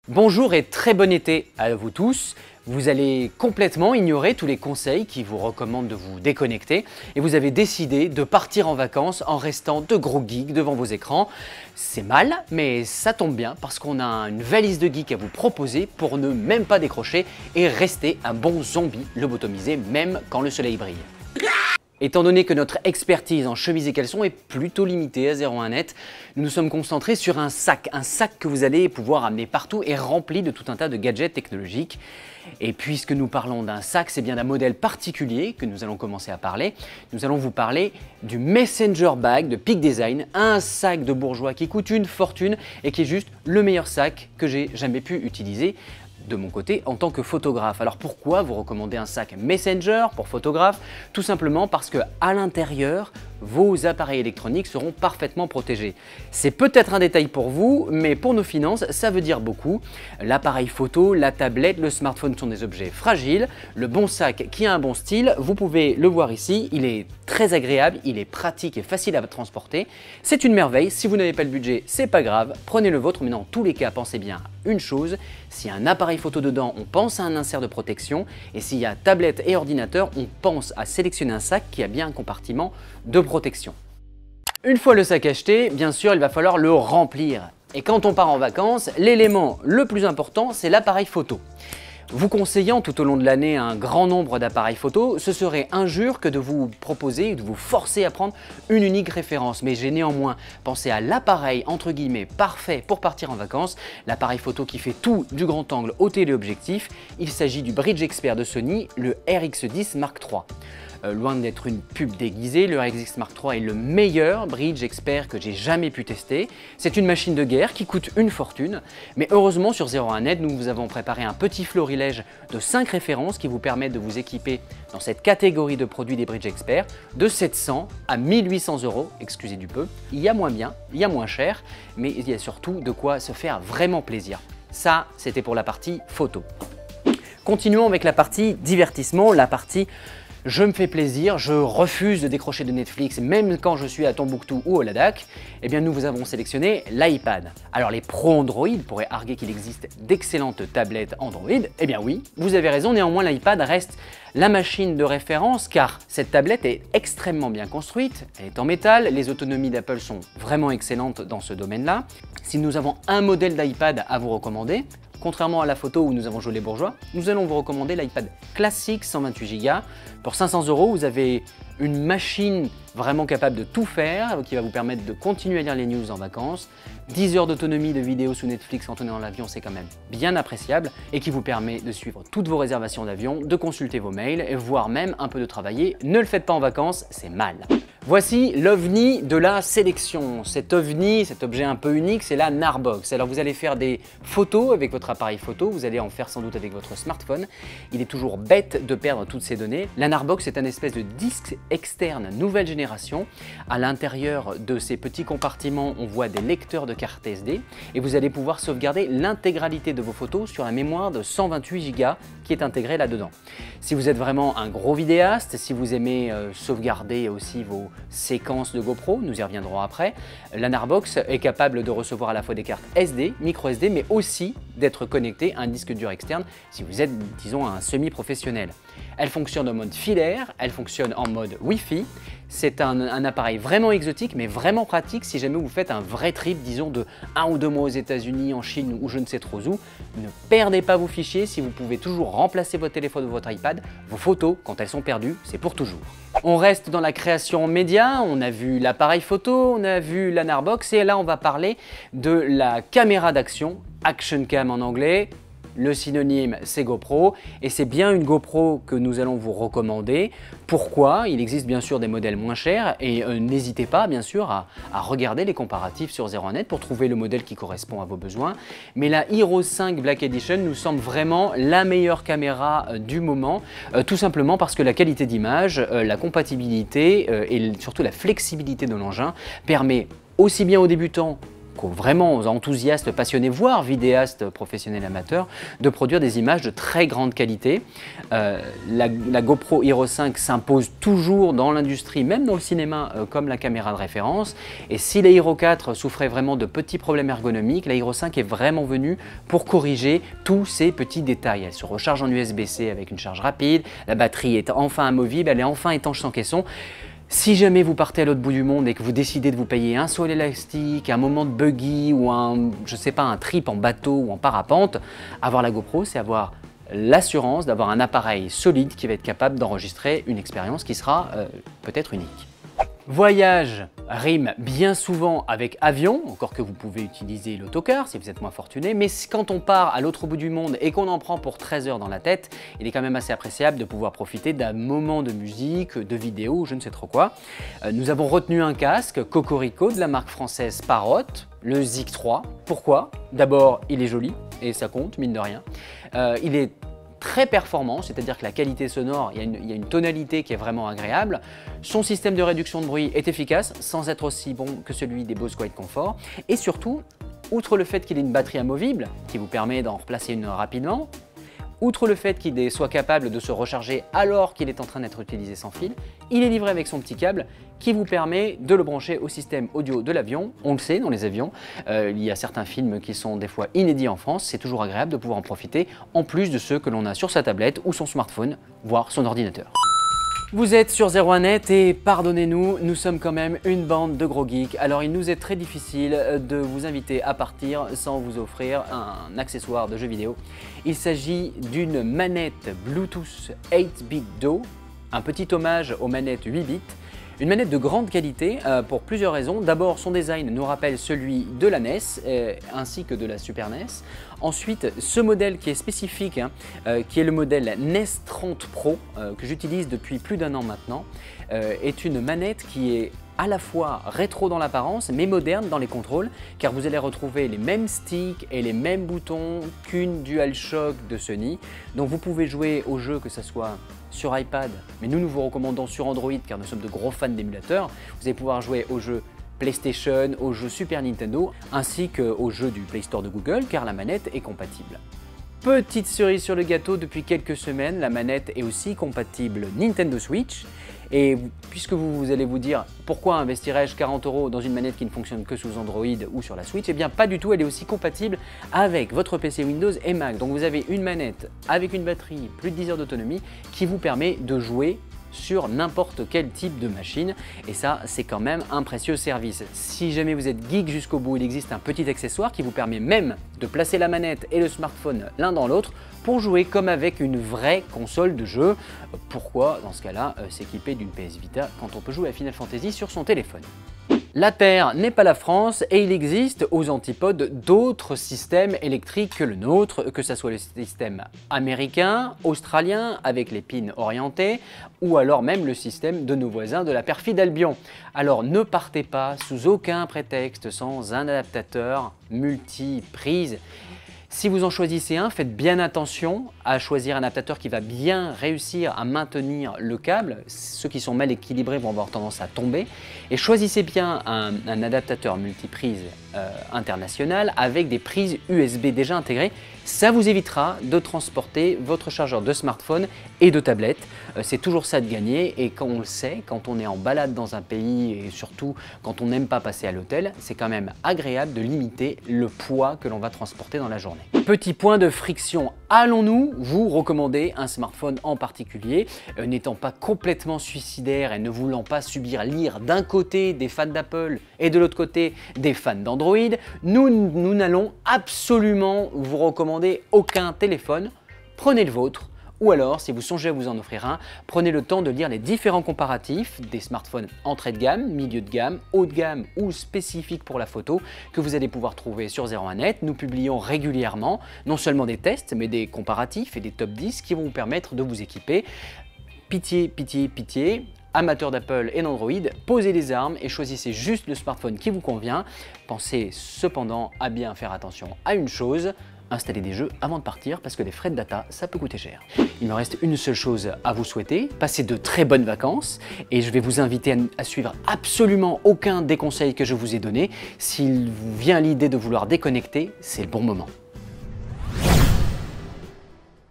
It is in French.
Bonjour et très bon été à vous tous. Vous allez complètement ignorer tous les conseils qui vous recommandent de vous déconnecter et vous avez décidé de partir en vacances en restant de gros geeks devant vos écrans. C'est mal, mais ça tombe bien parce qu'on a une valise de geeks à vous proposer pour ne même pas décrocher et rester un bon zombie lobotomisé même quand le soleil brille. Étant donné que notre expertise en chemise et caleçons est plutôt limitée à 01net, nous nous sommes concentrés sur un sac que vous allez pouvoir amener partout et rempli de tout un tas de gadgets technologiques. Et puisque nous parlons d'un sac, c'est bien d'un modèle particulier que nous allons commencer à parler. Nous allons vous parler du Messenger Bag de Peak Design, un sac de bourgeois qui coûte une fortune et qui est juste le meilleur sac que j'ai jamais pu utiliser de mon côté en tant que photographe. Alors pourquoi vous recommandez un sac Messenger pour photographe? Tout simplement parce que à l'intérieur, vos appareils électroniques seront parfaitement protégés. C'est peut-être un détail pour vous, mais pour nos finances, ça veut dire beaucoup. L'appareil photo, la tablette, le smartphone sont des objets fragiles. Le bon sac qui a un bon style, vous pouvez le voir ici, il est très agréable, il est pratique et facile à transporter. C'est une merveille. Si vous n'avez pas le budget, c'est pas grave, prenez le vôtre, mais dans tous les cas, pensez bien à une chose, s'il y a un appareil photo dedans, on pense à un insert de protection, et s'il y a tablette et ordinateur, on pense à sélectionner un sac qui a bien un compartiment de protection. Une fois le sac acheté, bien sûr, il va falloir le remplir. Et quand on part en vacances, l'élément le plus important, c'est l'appareil photo. Vous conseillant tout au long de l'année un grand nombre d'appareils photo, ce serait injure que de vous proposer, de vous forcer à prendre une unique référence. Mais j'ai néanmoins pensé à l'appareil entre guillemets parfait pour partir en vacances, l'appareil photo qui fait tout du grand angle au téléobjectif. Il s'agit du Bridge Expert de Sony, le RX10 Mark III. Loin d'être une pub déguisée, le RX10 Mark III est le meilleur Bridge Expert que j'ai jamais pu tester. C'est une machine de guerre qui coûte une fortune, mais heureusement sur 01net, nous vous avons préparé un petit florilège de 5 références qui vous permettent de vous équiper dans cette catégorie de produits des Bridge Expert de 700 à 1800 €, excusez du peu. Il y a moins bien, il y a moins cher, mais il y a surtout de quoi se faire vraiment plaisir. Ça, c'était pour la partie photo. Continuons avec la partie divertissement, la partie je me fais plaisir, je refuse de décrocher de Netflix même quand je suis à Tombouctou ou au Ladakh. Eh bien nous vous avons sélectionné l'iPad. Alors les pros Android pourraient arguer qu'il existe d'excellentes tablettes Android. Eh bien oui, vous avez raison, néanmoins l'iPad reste la machine de référence car cette tablette est extrêmement bien construite, elle est en métal, les autonomies d'Apple sont vraiment excellentes dans ce domaine-là. Si nous avons un modèle d'iPad à vous recommander, contrairement à la photo où nous avons joué les bourgeois, nous allons vous recommander l'iPad classique 128 Go. Pour 500 €, vous avez une machine vraiment capable de tout faire, qui va vous permettre de continuer à lire les news en vacances. 10 heures d'autonomie de vidéo sous Netflix quand on est dans l'avion, c'est quand même bien appréciable et qui vous permet de suivre toutes vos réservations d'avion, de consulter vos mails, et voire même un peu de travailler. Ne le faites pas en vacances, c'est mal. Voici l'OVNI de la sélection. Cet OVNI, cet objet un peu unique, c'est la Narbox. Alors vous allez faire des photos avec votre appareil photo, vous allez en faire sans doute avec votre smartphone. Il est toujours bête de perdre toutes ces données. La Narbox est un espèce de disque externe nouvelle génération. À l'intérieur de ces petits compartiments, on voit des lecteurs de cartes SD et vous allez pouvoir sauvegarder l'intégralité de vos photos sur la mémoire de 128 Go qui est intégrée là-dedans. Si vous êtes vraiment un gros vidéaste, si vous aimez sauvegarder aussi vos séquences de GoPro, nous y reviendrons après, la Narbox est capable de recevoir à la fois des cartes SD, micro SD, mais aussi d'être connecté à un disque dur externe si vous êtes, disons, un semi-professionnel. Elle fonctionne en mode filaire, elle fonctionne en mode Wi-Fi. C'est un appareil vraiment exotique, mais vraiment pratique si jamais vous faites un vrai trip, disons de 1 ou 2 mois aux États-Unis, en Chine ou je ne sais trop où. Ne perdez pas vos fichiers, si vous pouvez toujours remplacer votre téléphone ou votre iPad, vos photos, quand elles sont perdues, c'est pour toujours. On reste dans la création média, on a vu l'appareil photo, on a vu la Narbox et là on va parler de la caméra d'action, Action Cam en anglais. Le synonyme, c'est GoPro et c'est bien une GoPro que nous allons vous recommander. Pourquoi? Il existe bien sûr des modèles moins chers et n'hésitez pas bien sûr à regarder les comparatifs sur 01net pour trouver le modèle qui correspond à vos besoins. Mais la Hero 5 Black Edition nous semble vraiment la meilleure caméra du moment, tout simplement parce que la qualité d'image, la compatibilité et surtout la flexibilité de l'engin permet aussi bien aux débutants vraiment aux enthousiastes, passionnés, voire vidéastes professionnels amateurs, de produire des images de très grande qualité. La GoPro Hero 5 s'impose toujours dans l'industrie, même dans le cinéma, comme la caméra de référence. Et si la Hero 4 souffrait vraiment de petits problèmes ergonomiques, la Hero 5 est vraiment venue pour corriger tous ces petits détails. Elle se recharge en USB-C avec une charge rapide, la batterie est enfin amovible, elle est enfin étanche sans caisson. Si jamais vous partez à l'autre bout du monde et que vous décidez de vous payer un saut à l'élastique, un moment de buggy ou un trip en bateau ou en parapente, avoir la GoPro, c'est avoir l'assurance d'avoir un appareil solide qui va être capable d'enregistrer une expérience qui sera peut-être unique. Voyage rime bien souvent avec avion, encore que vous pouvez utiliser l'autocar si vous êtes moins fortuné, mais quand on part à l'autre bout du monde et qu'on en prend pour 13 heures dans la tête, il est quand même assez appréciable de pouvoir profiter d'un moment de musique, de vidéo, je ne sais trop quoi. Nous avons retenu un casque Cocorico de la marque française Parrot, le Zig 3. Pourquoi? D'abord, il est joli et ça compte, mine de rien. Il est très performant, c'est-à-dire que la qualité sonore, il y a une tonalité qui est vraiment agréable. Son système de réduction de bruit est efficace, sans être aussi bon que celui des Bose Quiet Comfort. Et surtout, outre le fait qu'il ait une batterie amovible, qui vous permet d'en replacer une rapidement, outre le fait qu'il soit capable de se recharger alors qu'il est en train d'être utilisé sans fil, il est livré avec son petit câble qui vous permet de le brancher au système audio de l'avion. On le sait, dans les avions, il y a certains films qui sont des fois inédits en France. C'est toujours agréable de pouvoir en profiter, en plus de ceux que l'on a sur sa tablette ou son smartphone, voire son ordinateur. Vous êtes sur 01net et pardonnez-nous, nous sommes quand même une bande de gros geeks, alors il nous est très difficile de vous inviter à partir sans vous offrir un accessoire de jeu vidéo. Il s'agit d'une manette Bluetooth 8-bit Do, un petit hommage aux manettes 8 bits. Une manette de grande qualité pour plusieurs raisons. D'abord, son design nous rappelle celui de la NES ainsi que de la Super NES. Ensuite, ce modèle qui est spécifique, qui est le modèle NES 30 Pro, que j'utilise depuis plus d'1 an maintenant, est une manette qui est à la fois rétro dans l'apparence mais moderne dans les contrôles, car vous allez retrouver les mêmes sticks et les mêmes boutons qu'une DualShock de Sony. Donc vous pouvez jouer aux jeux, que ce soit sur iPad, mais nous vous recommandons sur Android car nous sommes de gros fans d'émulateurs. Vous allez pouvoir jouer aux jeux PlayStation, aux jeux Super Nintendo ainsi qu'aux jeux du Play Store de Google car la manette est compatible. Petite cerise sur le gâteau, depuis quelques semaines, la manette est aussi compatible Nintendo Switch. Et puisque vous allez vous dire pourquoi investirais-je 40 € dans une manette qui ne fonctionne que sous Android ou sur la Switch, eh bien pas du tout, elle est aussi compatible avec votre PC Windows et Mac. Donc vous avez une manette avec une batterie, plus de 10 heures d'autonomie, qui vous permet de jouer sur n'importe quel type de machine, et ça c'est quand même un précieux service. Si jamais vous êtes geek jusqu'au bout, il existe un petit accessoire qui vous permet même de placer la manette et le smartphone l'un dans l'autre pour jouer comme avec une vraie console de jeu. Pourquoi dans ce cas-là s'équiper d'une PS Vita quand on peut jouer à Final Fantasy sur son téléphone? La Terre n'est pas la France et il existe aux antipodes d'autres systèmes électriques que le nôtre, que ce soit le système américain, australien avec les pins orientés ou alors même le système de nos voisins de la perfide Albion. Alors ne partez pas sous aucun prétexte sans un adaptateur multi-prise. Si vous en choisissez un, faites bien attention à choisir un adaptateur qui va bien réussir à maintenir le câble. Ceux qui sont mal équilibrés vont avoir tendance à tomber. Et choisissez bien un adaptateur multiprise international avec des prises USB déjà intégrées. Ça vous évitera de transporter votre chargeur de smartphone et de tablette. C'est toujours ça de gagner, et quand on le sait, quand on est en balade dans un pays et surtout quand on n'aime pas passer à l'hôtel, c'est quand même agréable de limiter le poids que l'on va transporter dans la journée. Petit point de friction, allons-nous vous recommander un smartphone en particulier, n'étant pas complètement suicidaire et ne voulant pas subir l'ire d'un côté des fans d'Apple et de l'autre côté des fans d'Android, nous n'allons absolument vous recommander aucun téléphone. Prenez le vôtre, ou alors si vous songez à vous en offrir un, prenez le temps de lire les différents comparatifs des smartphones entrée de gamme, milieu de gamme, haut de gamme ou spécifiques pour la photo que vous allez pouvoir trouver sur 01net. Nous publions régulièrement non seulement des tests mais des comparatifs et des top 10 qui vont vous permettre de vous équiper. Pitié, pitié, pitié, amateurs d'Apple et d'Android, posez les armes et choisissez juste le smartphone qui vous convient. Pensez cependant à bien faire attention à une chose, installer des jeux avant de partir parce que les frais de data, ça peut coûter cher. Il me reste une seule chose à vous souhaiter, passez de très bonnes vacances et je vais vous inviter à suivre absolument aucun des conseils que je vous ai donnés. S'il vous vient l'idée de vouloir déconnecter, c'est le bon moment.